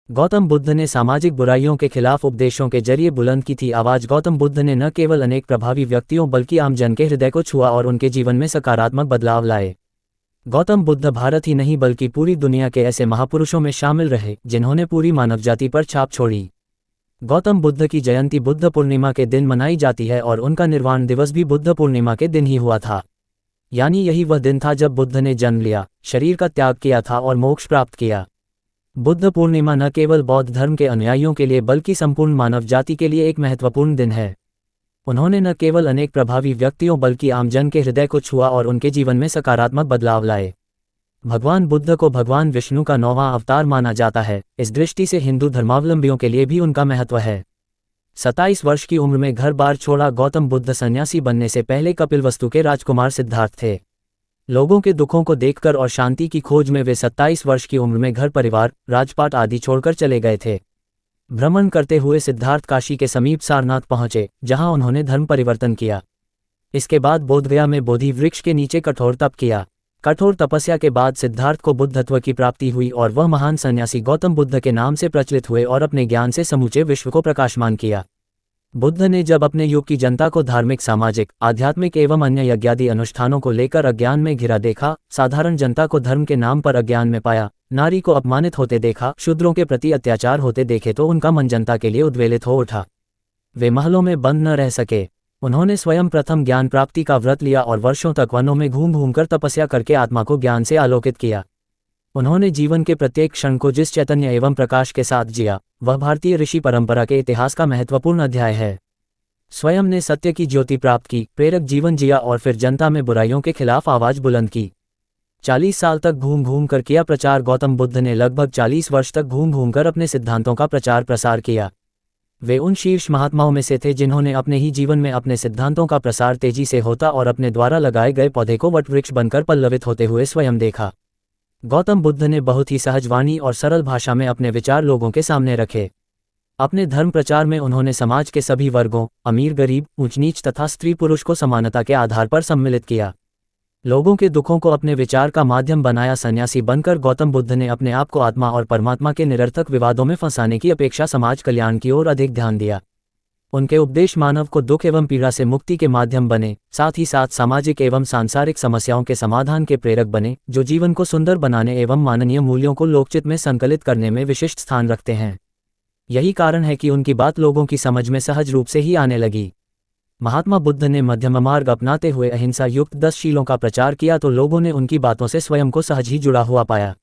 गौतम बुद्ध ने सामाजिक बुराइयों के खिलाफ उपदेशों के जरिए बुलंद की थी आवाज। गौतम बुद्ध ने न केवल अनेक प्रभावी व्यक्तियों बल्कि आम जन के हृदय को छुआ और उनके जीवन में सकारात्मक बदलाव लाए। गौतम बुद्ध भारत ही नहीं बल्कि पूरी दुनिया के ऐसे महापुरुषों में शामिल रहे जिन्होंने पूरी मानवजाति पर छाप छोड़ी। गौतम बुद्ध की जयंती बुद्ध पूर्णिमा के दिन मनाई जाती है और उनका निर्वाण दिवस भी बुद्ध पूर्णिमा के दिन ही हुआ था। यानी यही वह दिन था जब बुद्ध ने जन्म लिया, शरीर का त्याग किया था और मोक्ष प्राप्त किया। बुद्ध पूर्णिमा न केवल बौद्ध धर्म के अनुयायियों के लिए बल्कि संपूर्ण मानव जाति के लिए एक महत्वपूर्ण दिन है। उन्होंने न केवल अनेक प्रभावी व्यक्तियों बल्कि आमजन के हृदय को छुआ और उनके जीवन में सकारात्मक बदलाव लाए। भगवान बुद्ध को भगवान विष्णु का 9वां अवतार माना जाता है। इस दृष्टि से हिंदू धर्मावलंबियों के लिए भी उनका महत्व है। 27 वर्ष की उम्र में घर बार छोड़ा गौतम बुद्ध सन्यासी बनने से पहले कपिलवस्तु के राजकुमार सिद्धार्थ थे। लोगों के दुखों को देखकर और शांति की खोज में वे 27 वर्ष की उम्र में घर परिवार, राजपाट आदि छोड़कर चले गए थे। भ्रमण करते हुए सिद्धार्थ काशी के समीप सारनाथ पहुंचे, जहां उन्होंने धर्म परिवर्तन किया। इसके बाद बोधगया में बोधि वृक्ष के नीचे कठोर तप किया। कठोर तपस्या के बाद सिद्धार्थ को बुद्धत्व की प्राप्ति हुई और वह महान सन्यासी गौतम बुद्ध के नाम से प्रचलित हुए और अपने ज्ञान से समूचे विश्व को प्रकाशमान किया। बुद्ध ने जब अपने युग की जनता को धार्मिक, सामाजिक, आध्यात्मिक एवं अन्य यज्ञादि अनुष्ठानों को लेकर अज्ञान में घिरा देखा, साधारण जनता को धर्म के नाम पर अज्ञान में पाया, नारी को अपमानित होते देखा, शूद्रों के प्रति अत्याचार होते देखे तो उनका मन जनता के लिए उद्वेलित हो उठा। वे महलों में बंद न रह सके। उन्होंने स्वयं प्रथम ज्ञान प्राप्ति का व्रत लिया और वर्षों तक वनों में घूम घूम कर तपस्या करके आत्मा को ज्ञान से आलोकित किया। उन्होंने जीवन के प्रत्येक क्षण को जिस चैतन्य एवं प्रकाश के साथ जिया, वह भारतीय ऋषि परंपरा के इतिहास का महत्वपूर्ण अध्याय है। स्वयं ने सत्य की ज्योति प्राप्त की, प्रेरक जीवन जिया और फिर जनता में बुराइयों के खिलाफ आवाज बुलंद की। 40 साल तक घूम घूम कर किया प्रचार। गौतम बुद्ध ने लगभग 40 वर्ष तक घूम घूम कर अपने सिद्धांतों का प्रचार प्रसार किया। वे उन शीर्ष महात्माओं में से थे जिन्होंने अपने ही जीवन में अपने सिद्धांतों का प्रसार तेजी से होता और अपने द्वारा लगाए गए पौधे को वटवृक्ष बनकर पल्लवित होते हुए स्वयं देखा। गौतम बुद्ध ने बहुत ही सहजवाणी और सरल भाषा में अपने विचार लोगों के सामने रखे। अपने धर्म प्रचार में उन्होंने समाज के सभी वर्गों, अमीर गरीब, ऊंच नीच तथा स्त्री पुरुष को समानता के आधार पर सम्मिलित किया। लोगों के दुखों को अपने विचार का माध्यम बनाया। सन्यासी बनकर गौतम बुद्ध ने अपने आप को आत्मा और परमात्मा के निरर्थक विवादों में फंसाने की अपेक्षा समाज कल्याण की ओर अधिक ध्यान दिया। उनके उपदेश मानव को दुख एवं पीड़ा से मुक्ति के माध्यम बने, साथ ही साथ सामाजिक एवं सांसारिक समस्याओं के समाधान के प्रेरक बने, जो जीवन को सुंदर बनाने एवं माननीय मूल्यों को लोकचित में संकलित करने में विशिष्ट स्थान रखते हैं। यही कारण है कि उनकी बात लोगों की समझ में सहज रूप से ही आने लगी। महात्मा बुद्ध ने मध्यम मार्ग अपनाते हुए अहिंसा युक्त 10 शीलों का प्रचार किया तो लोगों ने उनकी बातों से स्वयं को सहज ही जुड़ा हुआ पाया।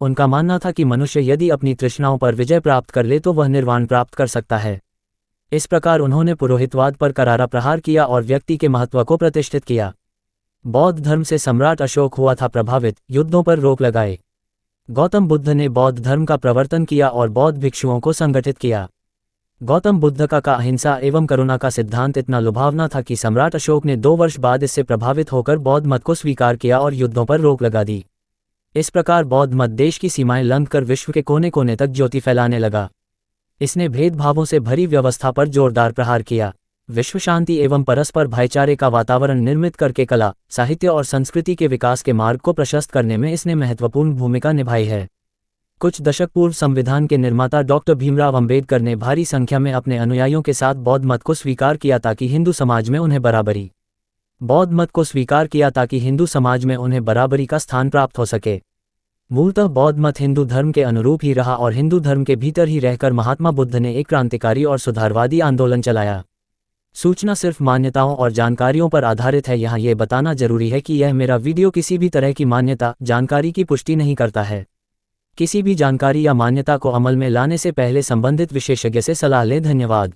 उनका मानना था कि मनुष्य यदि अपनी तृष्णाओं पर विजय प्राप्त कर ले तो वह निर्वाण प्राप्त कर सकता है। इस प्रकार उन्होंने पुरोहितवाद पर करारा प्रहार किया और व्यक्ति के महत्व को प्रतिष्ठित किया। बौद्ध धर्म से सम्राट अशोक हुआ था प्रभावित, युद्धों पर रोक लगाए। गौतम बुद्ध ने बौद्ध धर्म का प्रवर्तन किया और बौद्ध भिक्षुओं को संगठित किया। गौतम बुद्ध का अहिंसा एवं करुणा का सिद्धांत इतना लुभावना था कि सम्राट अशोक ने 2 वर्ष बाद इससे प्रभावित होकर बौद्ध मत को स्वीकार किया और युद्धों पर रोक लगा दी। इस प्रकार बौद्ध मत देश की सीमाएं लंघकर विश्व के कोने कोने तक ज्योति फैलाने लगा। इसने भेदभावों से भरी व्यवस्था पर जोरदार प्रहार किया। विश्व शांति एवं परस्पर भाईचारे का वातावरण निर्मित करके कला, साहित्य और संस्कृति के विकास के मार्ग को प्रशस्त करने में इसने महत्वपूर्ण भूमिका निभाई है। कुछ दशक पूर्व संविधान के निर्माता डॉक्टर भीमराव अंबेडकर ने भारी संख्या में अपने अनुयायियों के साथ बौद्ध मत को स्वीकार किया ताकि हिंदू समाज में उन्हें बराबरी का स्थान प्राप्त हो सके। मूलतः बौद्ध मत हिंदू धर्म के अनुरूप ही रहा और हिंदू धर्म के भीतर ही रहकर महात्मा बुद्ध ने एक क्रांतिकारी और सुधारवादी आंदोलन चलाया। सूचना सिर्फ मान्यताओं और जानकारियों पर आधारित है। यहाँ ये बताना जरूरी है कि यह मेरा वीडियो किसी भी तरह की मान्यता, जानकारी की पुष्टि नहीं करता है। किसी भी जानकारी या मान्यता को अमल में लाने से पहले संबंधित विशेषज्ञ से सलाह लें। धन्यवाद।